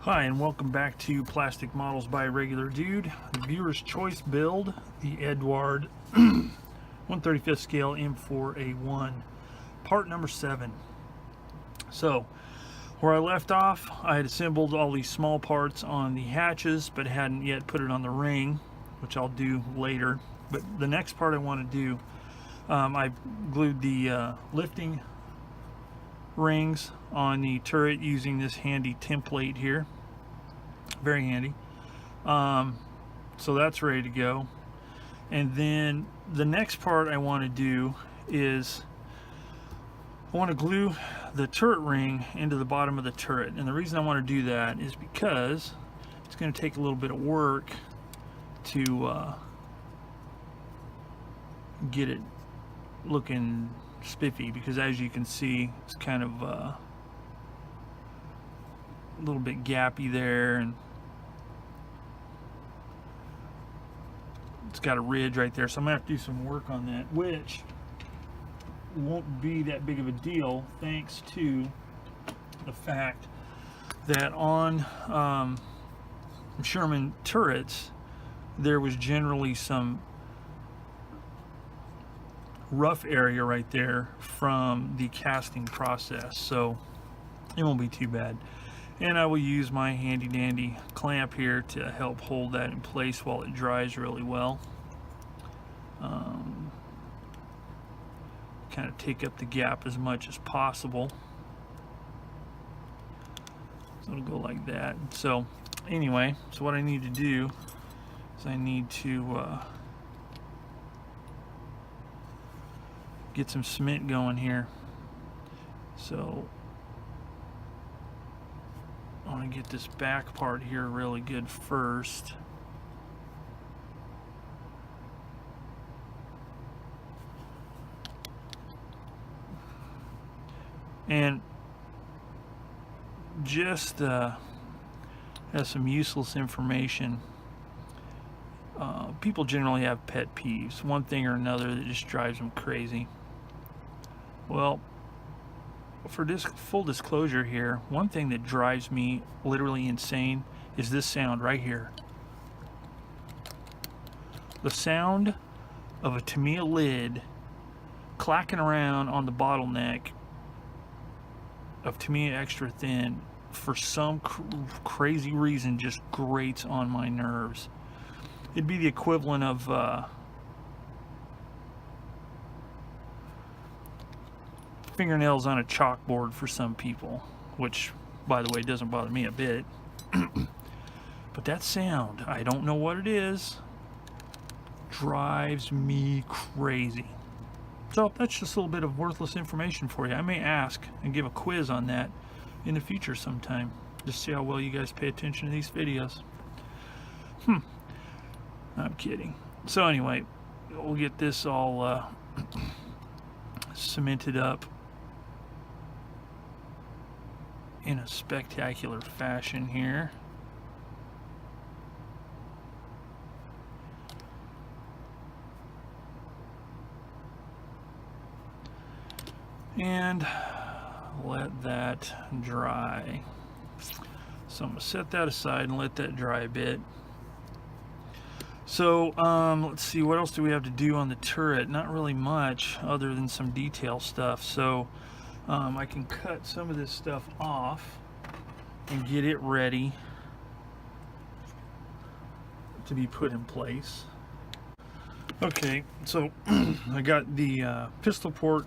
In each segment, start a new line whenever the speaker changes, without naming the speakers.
Hi, and welcome back to Plastic Models by a Regular Dude. The viewer's choice build, the Eduard 1/35 scale M4A1, part number 7. So, where I left off, I had assembled all these small parts on the hatches, but hadn't yet put it on the ring, which I'll do later. But the next part I want to do, I glued the lifting rings on the turret using this handy template here. Very handy. So that's ready to go. And then the next part I want to do is I want to glue the turret ring into the bottom of the turret. And the reason I want to do that is because it's going to take a little bit of work to get it looking spiffy, because as you can see, it's kind of a little bit gappy there, and it's got a ridge right there, so I'm gonna have to do some work on that, which won't be that big of a deal thanks to the fact that on Sherman turrets there was generally some rough area right there from the casting process, so it won't be too bad. And I will use my handy dandy clamp here to help hold that in place while it dries really well. Kind of take up the gap as much as possible, so it'll go like that. So anyway, so what I need to do is I need to get some cement going here. So I want to get this back part here really good first. And just as some useless information, people generally have pet peeves, one thing or another that just drives them crazy. Well, for full disclosure here, one thing that drives me literally insane is this sound right here. The sound of a Tamiya lid clacking around on the bottleneck of Tamiya extra thin, for some crazy reason, just grates on my nerves. It'd be the equivalent of fingernails on a chalkboard for some people, which, by the way, doesn't bother me a bit. But that sound, I don't know what it is, drives me crazy. So that's just a little bit of worthless information for you. I may ask and give a quiz on that in the future sometime, just see how well you guys pay attention to these videos. I'm kidding. So anyway, we'll get this all cemented up in a spectacular fashion here. And let that dry. So I'm going to set that aside and let that dry a bit. So let's see, what else do we have to do on the turret? Not really much other than some detail stuff. So I can cut some of this stuff off and get it ready to be put in place. Okay, so I got the pistol port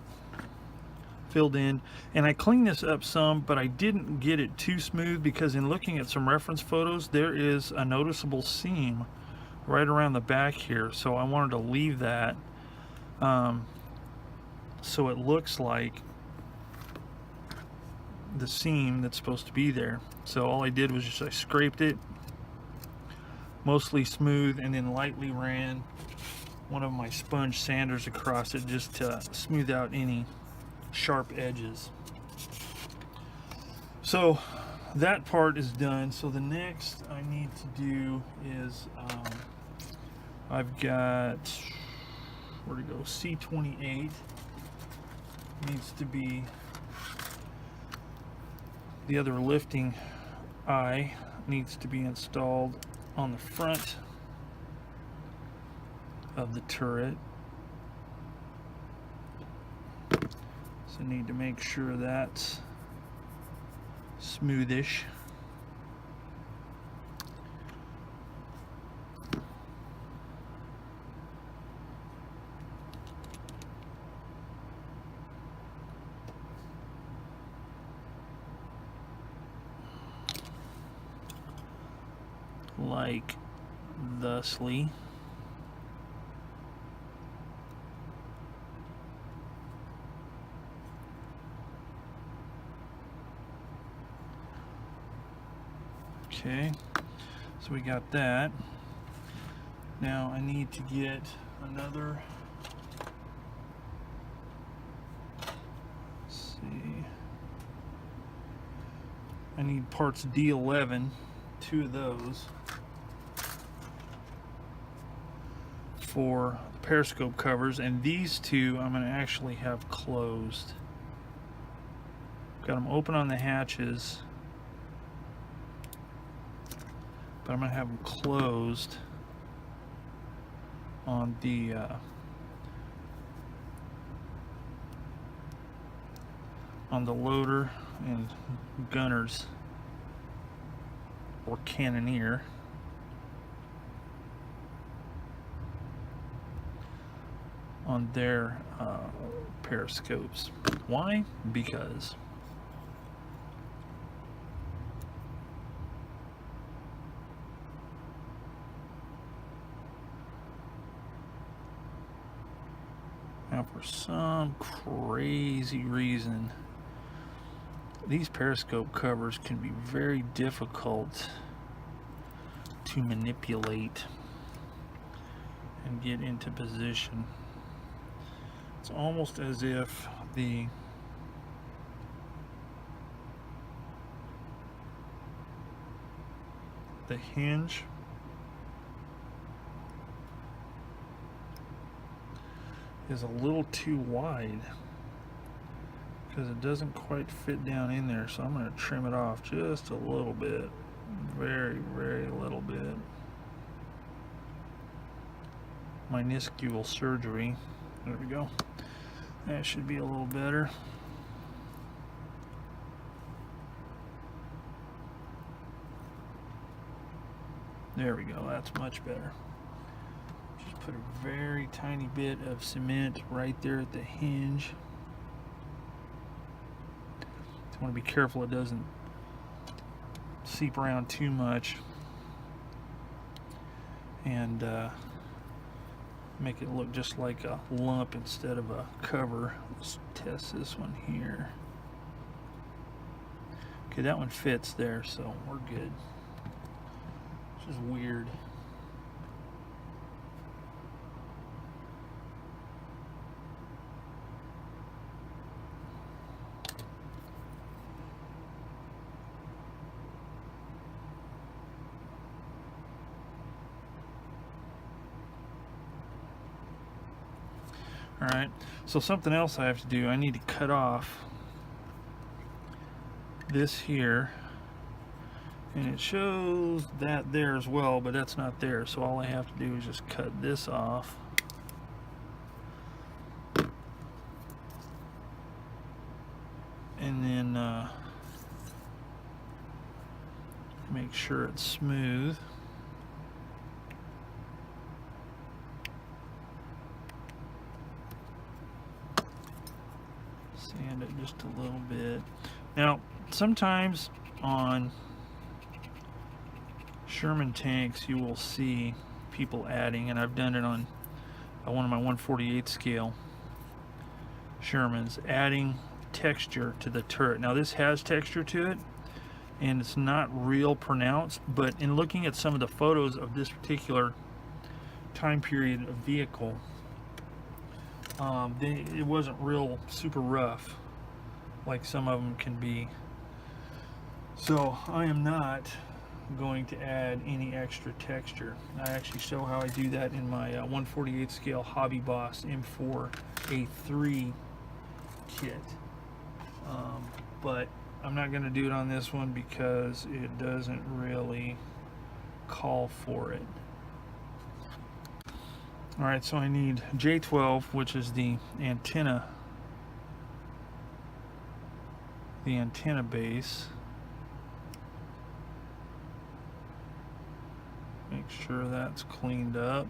filled in, and I cleaned this up some, but I didn't get it too smooth, because in looking at some reference photos there is a noticeable seam right around the back here, so I wanted to leave that so it looks like the seam that's supposed to be there. So all I did was just I scraped it mostly smooth and then lightly ran one of my sponge sanders across it just to smooth out any sharp edges. So that part is done. So the next I need to do is I've got, where to go, C28 needs to be the other lifting eye needs to be installed on the front of the turret. So need to make sure that's smoothish. Like thusly. Okay, so we got that. Now I need to get another, let's see, I need parts D11, 2 of those, for the Periscope covers, and these 2 I'm going to actually have closed. Got them open on the hatches, but I'm going to have them closed on the loader and gunners or cannoneer. On their periscopes. Why? Because now for some crazy reason these periscope covers can be very difficult to manipulate and get into position. It's almost as if the hinge is a little too wide because it doesn't quite fit down in there, so I'm going to trim it off just a little bit, very, very little bit. Minuscule surgery. There we go. That should be a little better. There we go. That's much better. Just put a very tiny bit of cement right there at the hinge. I want to be careful it doesn't seep around too much and make it look just like a lump instead of a cover. Let's test this one here. Okay, that one fits there, so we're good. Which is weird. Alright, so something else I have to do, I need to cut off this here, and it shows that there as well, but that's not there, so all I have to do is just cut this off. And then make sure it's smooth. Sand it just a little bit. Now, sometimes on Sherman tanks you will see people adding, and I've done it on one of my 1/48 scale Shermans, adding texture to the turret. Now this has texture to it and it's not real pronounced, but in looking at some of the photos of this particular time period of vehicle, it wasn't real super rough like some of them can be. So I am not going to add any extra texture. I actually show how I do that in my 1/48 scale Hobby Boss M4A1 kit, but I'm not going to do it on this one because it doesn't really call for it. Alright, so I need J12, which is the antenna base. Make sure that's cleaned up.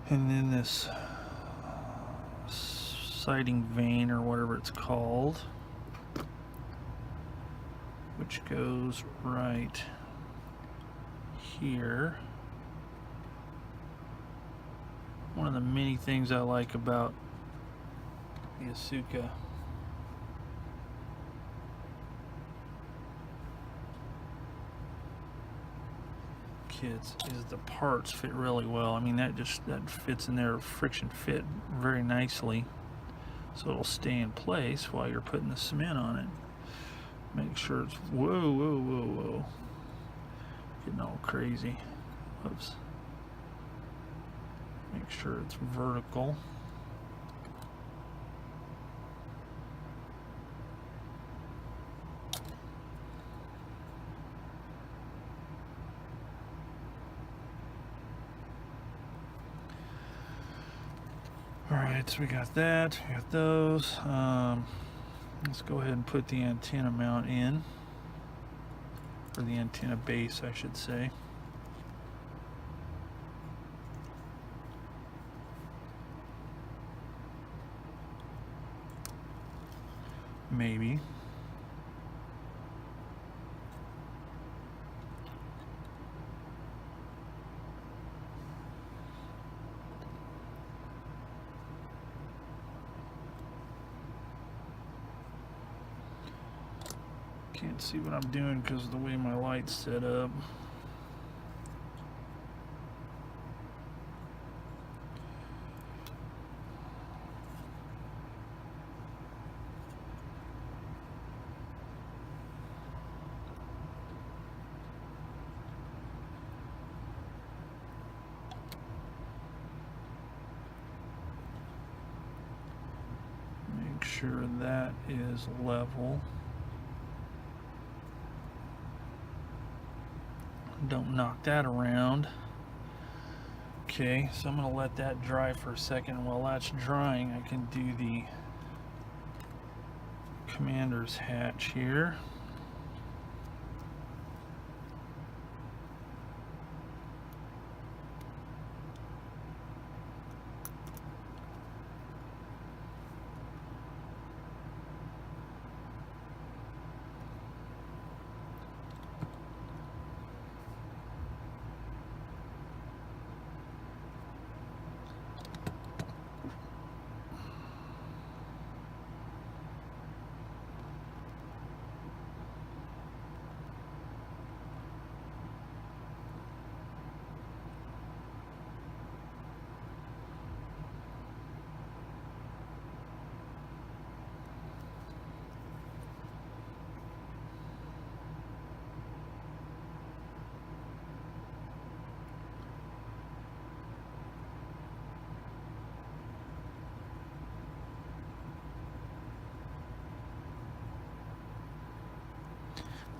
And then this sighting vane, or whatever it's called, which goes right here. One of the many things I like about the Asuka kits is the parts fit really well. I mean, that fits in there, friction fit very nicely, so it'll stay in place while you're putting the cement on it. Make sure it's whoa, getting all crazy. Oops. Make sure it's vertical. Alright, so we got that, we got those. Let's go ahead and put the antenna mount in, or the antenna base, I should say. Maybe. Can't see what I'm doing because of the way my light's set up. Make sure that is level. Don't knock that around. Okay, so I'm going to let that dry for a second. While that's drying, I can do the commander's hatch here.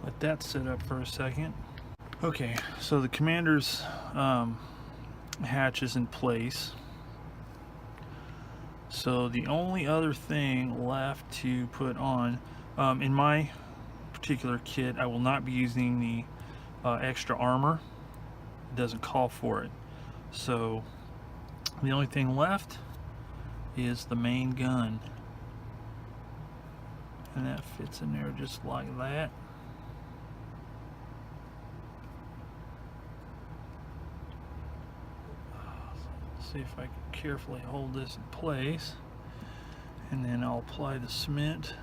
Let that sit up for a second. Okay, so the commander's hatch is in place. So the only other thing left to put on, in my particular kit, I will not be using the extra armor. It doesn't call for it. So the only thing left is the main gun. And that fits in there just like that. See if I can carefully hold this in place, and then I'll apply the cement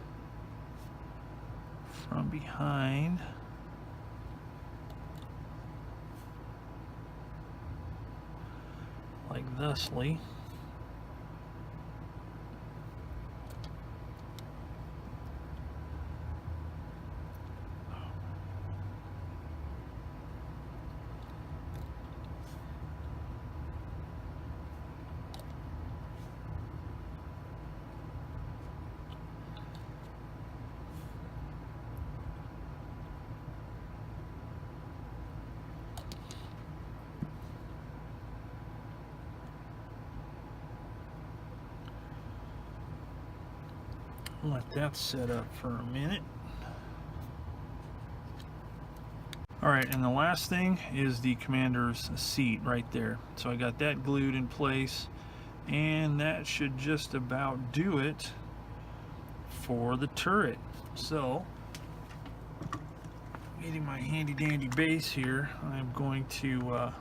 from behind. Like thusly. let that set up for a minute. Alright, and the last thing is the commander's seat right there. So I got that glued in place, and that should just about do it for the turret. So, getting my handy dandy base here, I'm going to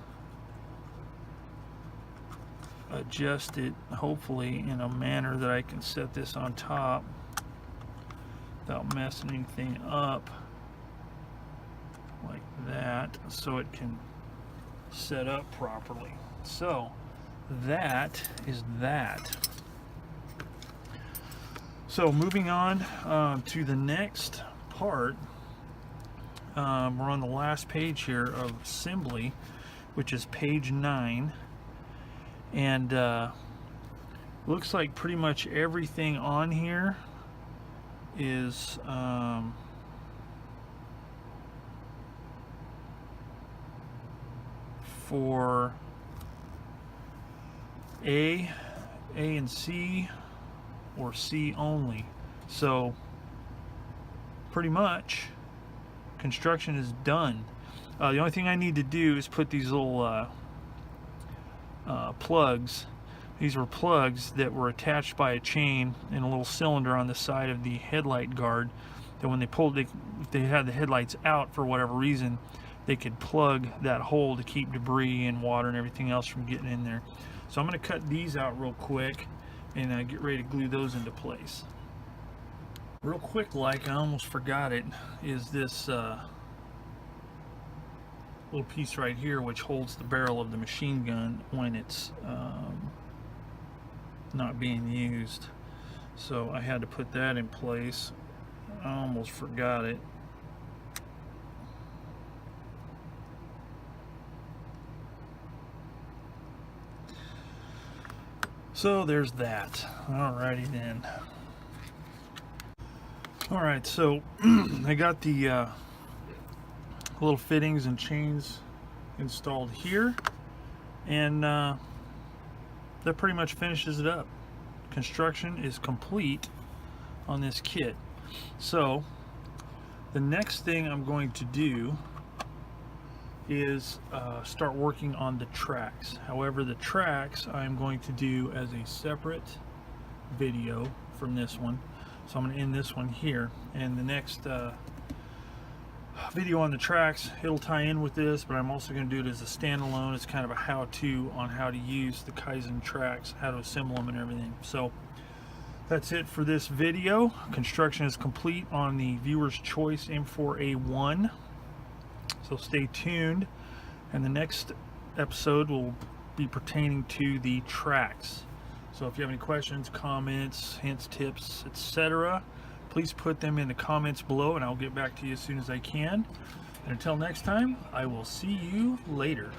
adjust it hopefully in a manner that I can set this on top without messing anything up, like that, so it can set up properly. So that is that. So moving on to the next part, we're on the last page here of assembly, which is page 9, and looks like pretty much everything on here is for A and C, or C only. So pretty much construction is done. The only thing I need to do is put these little plugs. These were plugs that were attached by a chain in a little cylinder on the side of the headlight guard, that when they pulled, if they had the headlights out for whatever reason, they could plug that hole to keep debris and water and everything else from getting in there. So I'm going to cut these out real quick and get ready to glue those into place. Real quick, like I almost forgot it, is this little piece right here, which holds the barrel of the machine gun when it's not being used. So I had to put that in place. I almost forgot it. So there's that. Alrighty then. Alright, so I got the little fittings and chains installed here, and that pretty much finishes it up. Construction is complete on this kit. So the next thing I'm going to do is start working on the tracks. However, the tracks I'm going to do as a separate video from this one. So I'm going to end this one here, and the next video on the tracks, it'll tie in with this, but I'm also going to do it as a standalone. It's kind of a how-to on how to use the Kaizen tracks, how to assemble them and everything. So that's it for this video. Construction is complete on the Viewer's Choice M4A1. So stay tuned, and the next episode will be pertaining to the tracks. So if you have any questions, comments, hints, tips, etc., please put them in the comments below, and I'll get back to you as soon as I can. And until next time, I will see you later.